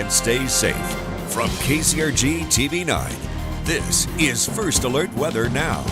and stay safe. From KCRG TV 9, this is First Alert Weather Now.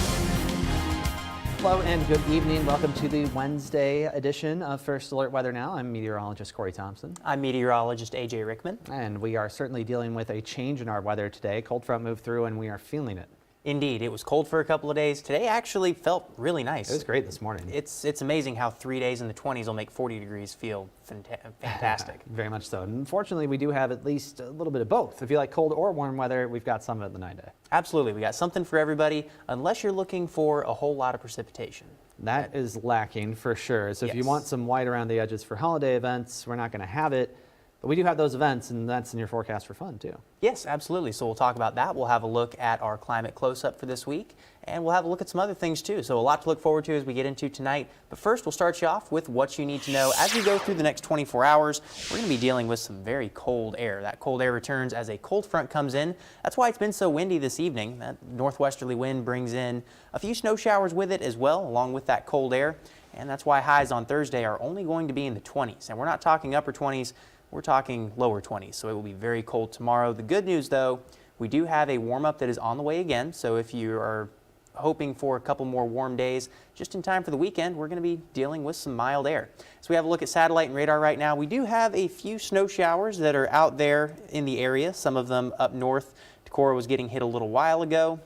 Hello and good evening. Welcome to the Wednesday edition of First Alert Weather Now. I'm meteorologist Thompson. I'm meteorologist Rickman. And we are certainly dealing with a change in our weather today. Cold front moved through and we are feeling it. Indeed, it was cold for a couple of days. Today actually felt really nice. It was great this morning. It's amazing how 3 days in the 20s will make 40 degrees feel fantastic. Very much so. Unfortunately, we do have at least a little bit of both. If you like cold or warm weather, we've got some of it the 9-day. Absolutely. We got something for everybody, unless you're looking for a whole lot of precipitation. That is lacking for sure. So if you want some white around the edges for holiday events, we're not going to have it. But we do have those events, and that's in your forecast for fun, too. Yes, absolutely. So we'll talk about that. We'll have a look at our climate close-up for this week, and we'll have a look at some other things, too. So a lot to look forward to as we get into tonight. But first, we'll start you off with what you need to know. As we go through the next 24 hours, we're going to be dealing with some very cold air. That cold air returns as a cold front comes in. That's why it's been so windy this evening. That northwesterly wind brings in a few snow showers with it as well, along with that cold air. And that's why highs on Thursday are only going to be in the 20s. And we're not talking upper 20s. We're talking lower 20s, so it will be very cold tomorrow. The good news, though, we do have a warm-up that is on the way again, so if you are hoping for a couple more warm days just in time for the weekend, we're going to be dealing with some mild air. So we have a look at satellite and radar right now. We do have a few snow showers that are out there in the area, some of them up north. Decorah was getting hit a little while ago.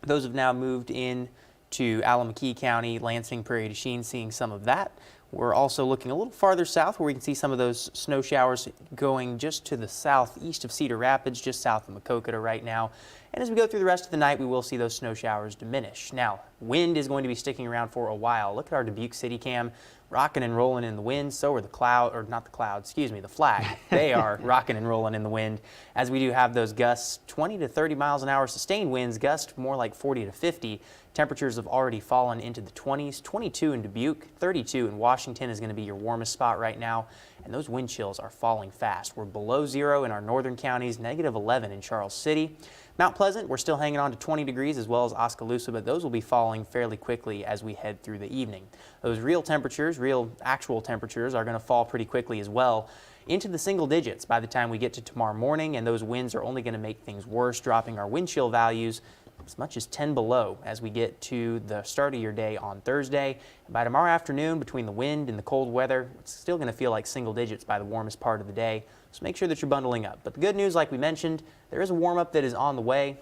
Those have now moved in to Allamakee County, Lansing, Prairie du Chien, seeing some of that. We're also looking a little farther south where we can see some of those snow showers going just to the southeast of Cedar Rapids, just south of Maquoketa right now. And as we go through the rest of the night, we will see those snow showers diminish. Now, wind is going to be sticking around for a while. Look at our Dubuque City cam, rocking and rolling in the wind. So are the cloud, or not the cloud, excuse me, the flag. They are rocking and rolling in the wind, as we do have those gusts, 20 to 30 miles an hour sustained winds, gusts more like 40 to 50. Temperatures have already fallen into the 20s, 22 in Dubuque, 32 in Washington is going to be your warmest spot right now. And those wind chills are falling fast. We're below zero in our northern counties, negative 11 in Charles City. Mount Pleasant, we're still hanging on to 20 degrees as well as Oskaloosa, but those will be falling fairly quickly as we head through the evening. Those real temperatures, real actual temperatures, are going to fall pretty quickly as well into the single digits by the time we get to tomorrow morning, and those winds are only going to make things worse, dropping our wind chill values as much as 10 below as we get to the start of your day on Thursday. And by tomorrow afternoon, between the wind and the cold weather, it's still going to feel like single digits by the warmest part of the day. So make sure that you're bundling up. But the good news, like we mentioned, there is a warm-up that is on the way,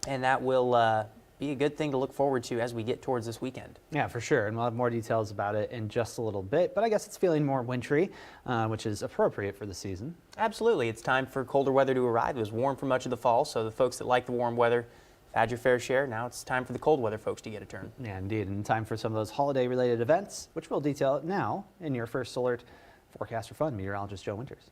and that will be a good thing to look forward to as we get towards this weekend. Yeah, for sure. And we'll have more details about it in just a little bit. But I guess it's feeling more wintry, which is appropriate for the season. Absolutely. It's time for colder weather to arrive. It was warm for much of the fall, so the folks that like the warm weather had your fair share. Now it's time for the cold weather folks to get a turn. Yeah, indeed. And time for some of those holiday-related events, which we'll detail now in your First Alert Forecast for Fun. Meteorologist Joe Winters.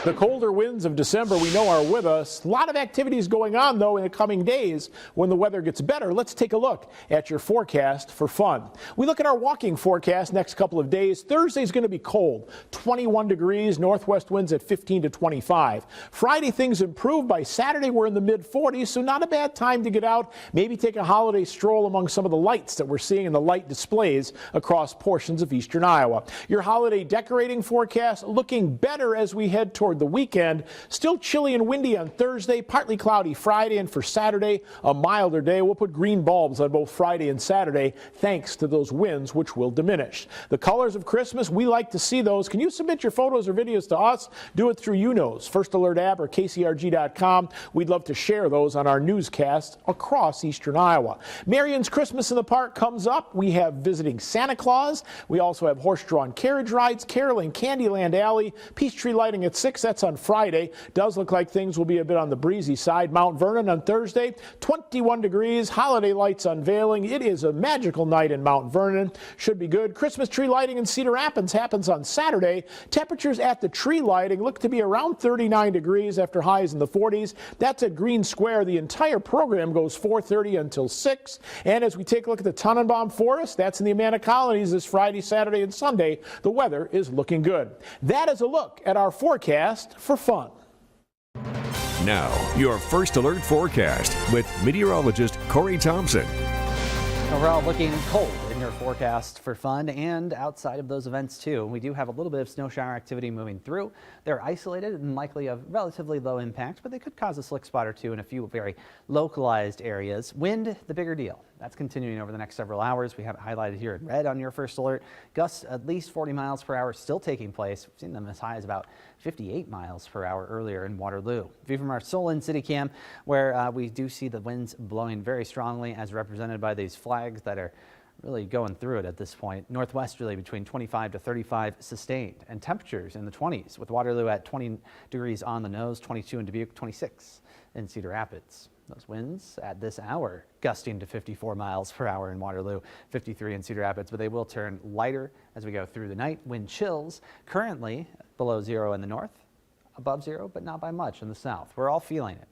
The colder winds of December we know are with us. A lot of activities going on, though, in the coming days when the weather gets better. Let's take a look at your forecast for fun. We look at our walking forecast next couple of days. Thursday's going to be cold, 21 degrees, northwest winds at 15 to 25. Friday, things improve. By Saturday, we're in the mid-40s, so not a bad time to get out. Maybe take a holiday stroll among some of the lights that we're seeing in the light displays across portions of eastern Iowa. Your holiday decorating forecast looking better as we head toward the weekend. Still chilly and windy on Thursday, partly cloudy Friday, and for Saturday, a milder day. We'll put green bulbs on both Friday and Saturday thanks to those winds, which will diminish. The colors of Christmas, we like to see those. Can you submit your photos or videos to us? Do it through UNO's First Alert app or KCRG.com. We'd love to share those on our newscast across eastern Iowa. Marion's Christmas in the Park comes up. We have visiting Santa Claus. We also have horse-drawn carriage rides, caroling Candyland Alley, peace tree lighting at 6. That's on Friday. Does look like things will be a bit on the breezy side. Mount Vernon on Thursday, 21 degrees, holiday lights unveiling. It is a magical night in Mount Vernon. Should be good. Christmas tree lighting in Cedar Rapids happens on Saturday. Temperatures at the tree lighting look to be around 39 degrees after highs in the 40s. That's at Green Square. The entire program goes 4:30 until 6. And as we take a look at the Tannenbaum Forest, that's in the Amana Colonies this Friday, Saturday, and Sunday. The weather is looking good. That is a look at our forecast for fun. Now, your First Alert forecast with meteorologist Thompson. Overall, looking cold in your forecast for fun and outside of those events too. We do have a little bit of snow shower activity moving through. They're isolated and likely of relatively low impact, but they could cause a slick spot or two in a few very localized areas. Wind, the bigger deal. That's continuing over the next several hours. We have it highlighted here in red on your first alert. Gusts at least 40 miles per hour still taking place. We've seen them as high as about 58 miles per hour earlier in Waterloo. View from our Solon City Cam, where we do see the winds blowing very strongly as represented by these flags that are really going through it at this point. Northwesterly between 25 to 35 sustained, and temperatures in the 20s with Waterloo at 20 degrees on the nose, 22 in Dubuque, 26 in Cedar Rapids. Those winds at this hour gusting to 54 miles per hour in Waterloo, 53 in Cedar Rapids, but they will turn lighter as we go through the night. Wind chills currently below zero in the north, above zero, but not by much in the south. We're all feeling it.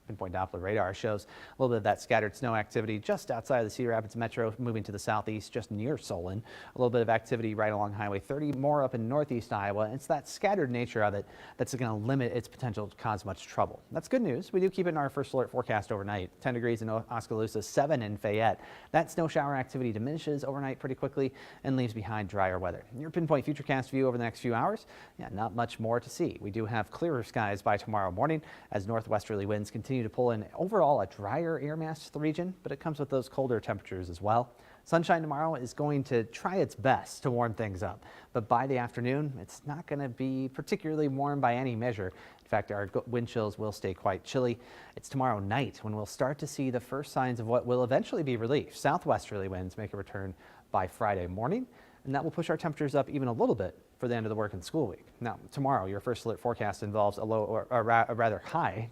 Pinpoint Doppler radar shows a little bit of that scattered snow activity just outside of the Cedar Rapids metro, moving to the southeast just near Solon. A little bit of activity right along Highway 30, more up in northeast Iowa. It's that scattered nature of it that's going to limit its potential to cause much trouble. That's good news. We do keep it in our first alert forecast overnight. 10 degrees in Oskaloosa, 7 in Fayette. That snow shower activity diminishes overnight pretty quickly and leaves behind drier weather. Your Pinpoint Futurecast view over the next few hours, not much more to see. We do have clearer skies by tomorrow morning as northwesterly winds continue to pull in overall a drier air mass to the region, but it comes with those colder temperatures as well. Sunshine tomorrow is going to try its best to warm things up, but by the afternoon, it's not going to be particularly warm by any measure. In fact, our wind chills will stay quite chilly. It's tomorrow night when we'll start to see the first signs of what will eventually be relief. Southwesterly winds make a return by Friday morning, and that will push our temperatures up even a little bit for the end of the work and school week. Now, tomorrow, your first alert forecast involves a low, or a rather high,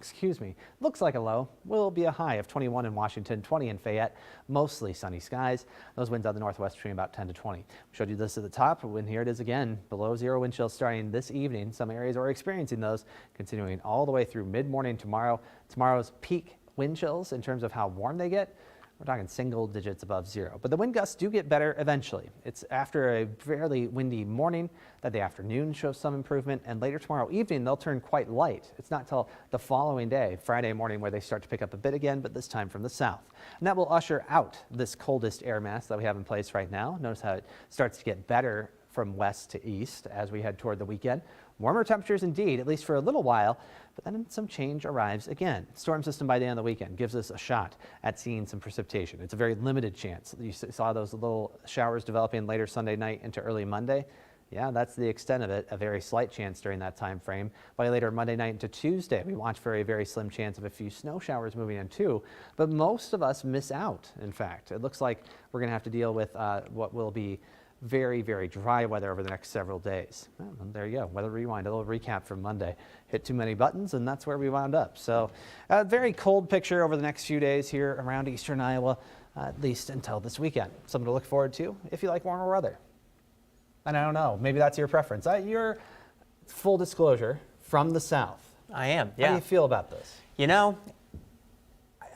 looks like a low, will be a high of 21 in Washington, 20 in Fayette, mostly sunny skies. Those winds out of the northwest between about 10 to 20. We showed you this at the top, and here it is again, below zero wind chills starting this evening. Some areas are experiencing those, continuing all the way through mid-morning tomorrow. Tomorrow's peak wind chills in terms of how warm they get, we're talking single digits above zero, but the wind gusts do get better eventually. It's after a fairly windy morning that the afternoon shows some improvement, and later tomorrow evening they'll turn quite light. It's not till the following day, Friday morning, where they start to pick up a bit again, but this time from the south. And that will usher out this coldest air mass that we have in place right now. Notice how it starts to get better from west to east as we head toward the weekend. Warmer temperatures indeed, at least for a little while, but then some change arrives again. Storm system by the end of the weekend gives us a shot at seeing some precipitation. It's a very limited chance. You saw those little showers developing later Sunday night into early Monday. Yeah, that's the extent of it, a very slight chance during that time frame. By later Monday night into Tuesday, we watch for a very slim chance of a few snow showers moving in too, but most of us miss out, in fact. It looks like we're going to have to deal with what will be very, very dry weather over the next several days. Well, there you go, weather rewind, a little recap from Monday. Hit too many buttons and that's where we wound up. So a very cold picture over the next few days here around eastern Iowa, at least until this weekend. Something to look forward to if you like warmer weather. And I don't know, maybe that's your preference. You're, full disclosure, from the south. I am, yeah. How do you feel about this? You know,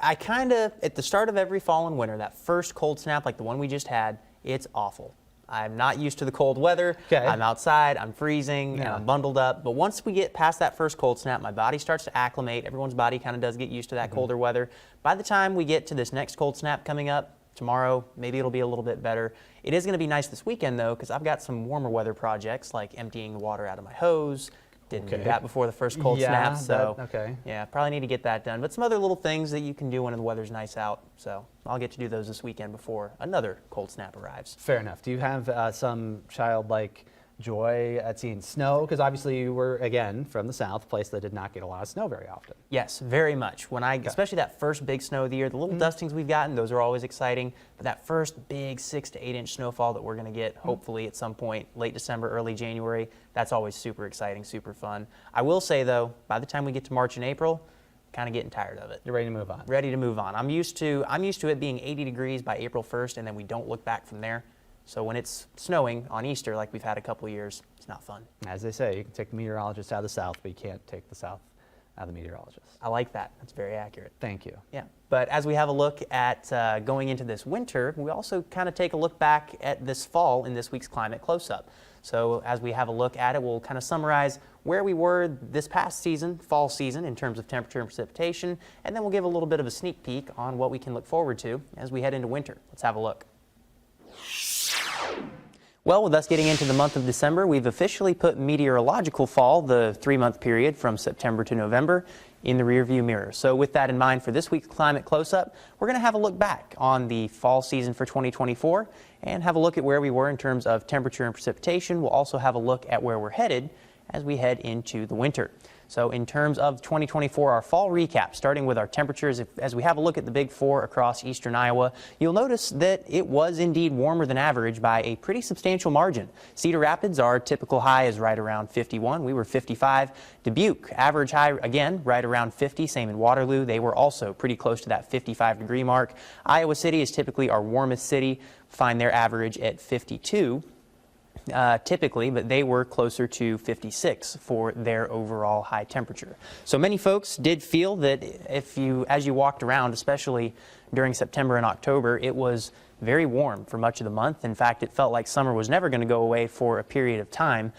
I kind of, at the start of every fall and winter, that first cold snap like the one we just had, it's awful. I'm not used to the cold weather. Okay. I'm outside, I'm freezing, and I'm bundled up. But once we get past that first cold snap, my body starts to acclimate. Everyone's body kind of does get used to that colder weather. By the time we get to this next cold snap coming up, tomorrow, maybe it'll be a little bit better. It is going to be nice this weekend, though, because I've got some warmer weather projects, like emptying the water out of my hose. Didn't do that before the first cold snap, so yeah, probably need to get that done. But some other little things that you can do when the weather's nice out, so I'll get to do those this weekend before another cold snap arrives. Fair enough. Do you have some childlike joy at seeing snow? Because obviously you were, again, from the south, a place that did not get a lot of snow very often. Yes, very much. When especially that first big snow of the year, the little dustings we've gotten, those are always exciting. But that first big 6 to 8 inch snowfall that we're going to get, hopefully at some point, late December, early January, that's always super exciting, super fun. I will say, though, by the time we get to March and April, kind of getting tired of it. You're ready to move on. Ready to move on. I'm used to it being 80 degrees by April 1st, and then we don't look back from there. So when it's snowing on Easter, like we've had a couple of years, it's not fun. As they say, you can take the meteorologist out of the south, but you can't take the south out of the meteorologist. I like that. That's very accurate. Thank you. Yeah. But as we have a look at going into this winter, we also kind of take a look back at this fall in this week's Climate Close-Up. So as we have a look at it, we'll kind of summarize where we were this past season, fall season, in terms of temperature and precipitation, and then we'll give a little bit of a sneak peek on what we can look forward to as we head into winter. Let's have a look. Well, with us getting into the month of December, we've officially put meteorological fall, the 3-month period from September to November, in the rearview mirror. So with that in mind, for this week's Climate Close-Up, we're going to have a look back on the fall season for 2024 and have a look at where we were in terms of temperature and precipitation. We'll also have a look at where we're headed as we head into the winter. So in terms of 2024, our fall recap, starting with our temperatures, as we have a look at the big four across eastern Iowa, you'll notice that it was indeed warmer than average by a pretty substantial margin. Cedar Rapids, our typical high is right around 51. We were 55. Dubuque, average high, again, right around 50. Same in Waterloo. They were also pretty close to that 55-degree mark. Iowa City is typically our warmest city. Find their average at 52. Typically, but they were closer to 56 for their overall high temperature. So many folks did feel that as you walked around, especially during September and October, it was very warm for much of the month. In fact, it felt like summer was never going to go away for a period of time.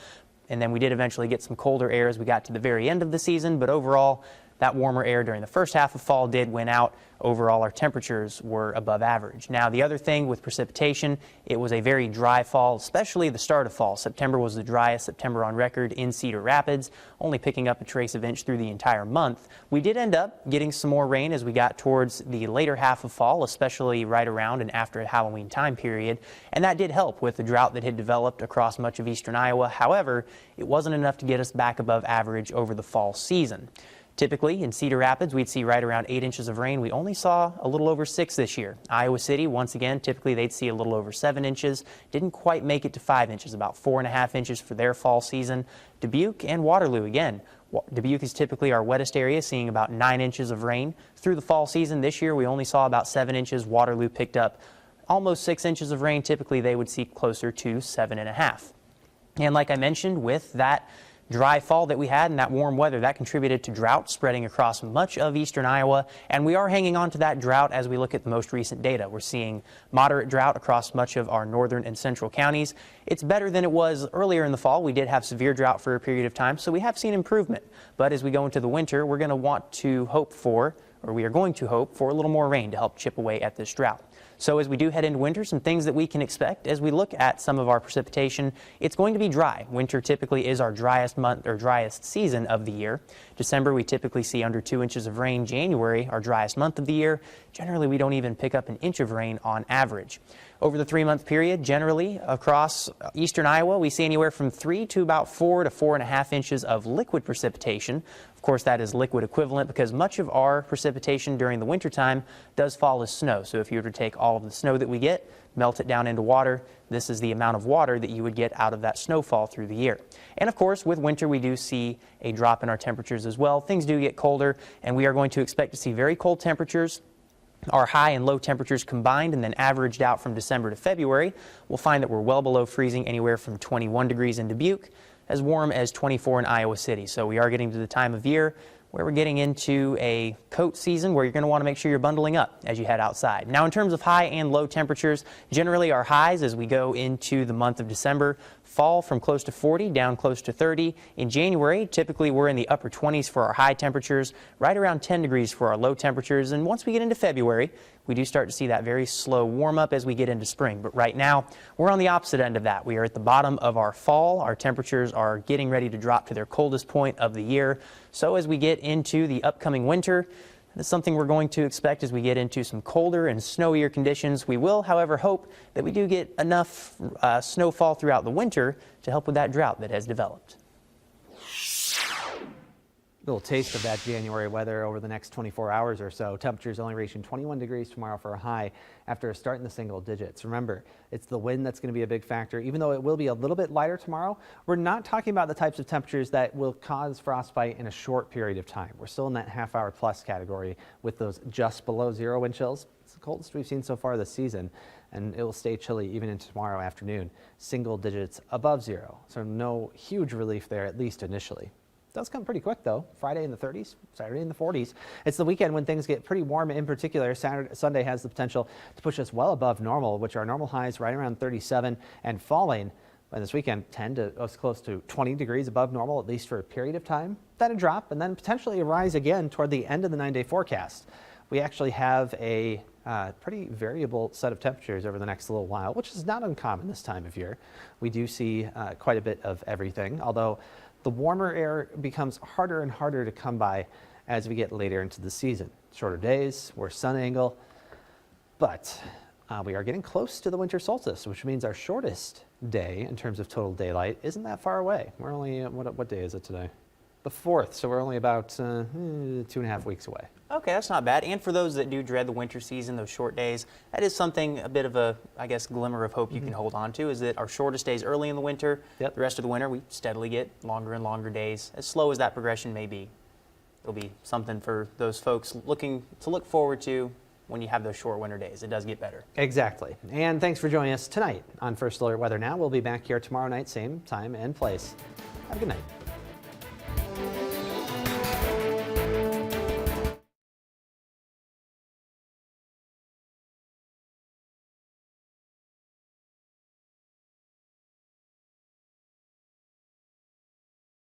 And then we did eventually get some colder air as we got to the very end of the season, but overall, that warmer air during the first half of fall did win out. Overall, our temperatures were above average. Now, the other thing with precipitation, it was a very dry fall, especially the start of fall. September was the driest September on record in Cedar Rapids, only picking up a trace of inch through the entire month. We did end up getting some more rain as we got towards the later half of fall, especially right around and after the Halloween time period, and that did help with the drought that had developed across much of eastern Iowa. However, it wasn't enough to get us back above average over the fall season. Typically, in Cedar Rapids, we'd see right around 8 inches of rain. We only saw a little over 6 this year. Iowa City, once again, typically they'd see a little over 7 inches. Didn't quite make it to 5 inches, about 4.5 inches for their fall season. Dubuque and Waterloo, again. Dubuque is typically our wettest area, seeing about 9 inches of rain through the fall season. This year, we only saw about 7 inches. Waterloo picked up almost 6 inches of rain. Typically, they would see closer to 7.5. And like I mentioned, with that dry fall that we had and that warm weather, that contributed to drought spreading across much of eastern Iowa, and we are hanging on to that drought as we look at the most recent data. We're seeing moderate drought across much of our northern and central counties. It's better than it was earlier in the fall. We did have severe drought for a period of time, so we have seen improvement. But as we go into the winter, we're going to want to hope for, or we are going to hope for, a little more rain to help chip away at this drought. So as we do head into winter, some things that we can expect as we look at some of our precipitation, it's going to be dry. Winter typically is our driest month or driest season of the year. December, we typically see under 2 inches of rain. January, our driest month of the year. Generally, we don't even pick up an inch of rain on average. Over the 3-month period, generally across eastern Iowa, we see anywhere from 3 to about 4 to 4.5 inches of liquid precipitation. Of course, that is liquid equivalent because much of our precipitation during the wintertime does fall as snow. So if you were to take all of the snow that we get, melt it down into water, this is the amount of water that you would get out of that snowfall through the year. And of course, with winter, we do see a drop in our temperatures as well. Things do get colder, and we are going to expect to see very cold temperatures. Our high and low temperatures combined and then averaged out from December to February, we'll find that we're well below freezing, anywhere from 21 degrees in Dubuque, as warm as 24 in Iowa City. So we are getting to the time of year where we're getting into a coat season where you're going to want to make sure you're bundling up as you head outside. Now, in terms of high and low temperatures, generally our highs as we go into the month of December fall from close to 40 down close to 30. In January, typically we're in the upper 20s for our high temperatures, right around 10 degrees for our low temperatures. And once we get into February, we do start to see that very slow warm up as we get into spring. But right now, we're on the opposite end of that. We are at the bottom of our fall. Our temperatures are getting ready to drop to their coldest point of the year. So as we get into the upcoming winter, that's something we're going to expect as we get into some colder and snowier conditions. We will, however, hope that we do get enough snowfall throughout the winter to help with that drought that has developed. Little taste of that January weather over the next 24 hours or so. Temperatures only reaching 21 degrees tomorrow for a high after a start in the single digits. Remember, it's the wind that's going to be a big factor. Even though it will be a little bit lighter tomorrow, we're not talking about the types of temperatures that will cause frostbite in a short period of time. We're still in that half-hour plus category with those just below zero wind chills. It's the coldest we've seen so far this season, and it will stay chilly even into tomorrow afternoon. Single digits above zero, so no huge relief there, at least initially. Does come pretty quick though. Friday in the 30s, Saturday in the 40s. It's the weekend when things get pretty warm. In particular, Sunday has the potential to push us well above normal, which are normal highs right around 37 and falling. And this weekend, 10 to us close to 20 degrees above normal, at least for a period of time. Then a drop and then potentially a rise again toward the end of the 9-day forecast. We actually have a pretty variable set of temperatures over the next little while, which is not uncommon this time of year. We do see quite a bit of everything, although the warmer air becomes harder and harder to come by as we get later into the season. Shorter days, worse sun angle, but we are getting close to the winter solstice, which means our shortest day in terms of total daylight isn't that far away. We're only, what day is it today? The 4th, so we're only about 2.5 weeks away. Okay, that's not bad. And for those that do dread the winter season, those short days, that is something, a bit of a, I guess, glimmer of hope you can hold on to, is that our shortest days early in the winter, the rest of the winter, we steadily get longer and longer days, as slow as that progression may be. It'll be something for those folks looking to look forward to when you have those short winter days. It does get better. Exactly. And thanks for joining us tonight on First Alert Weather Now. We'll be back here tomorrow night, same time and place. Have a good night.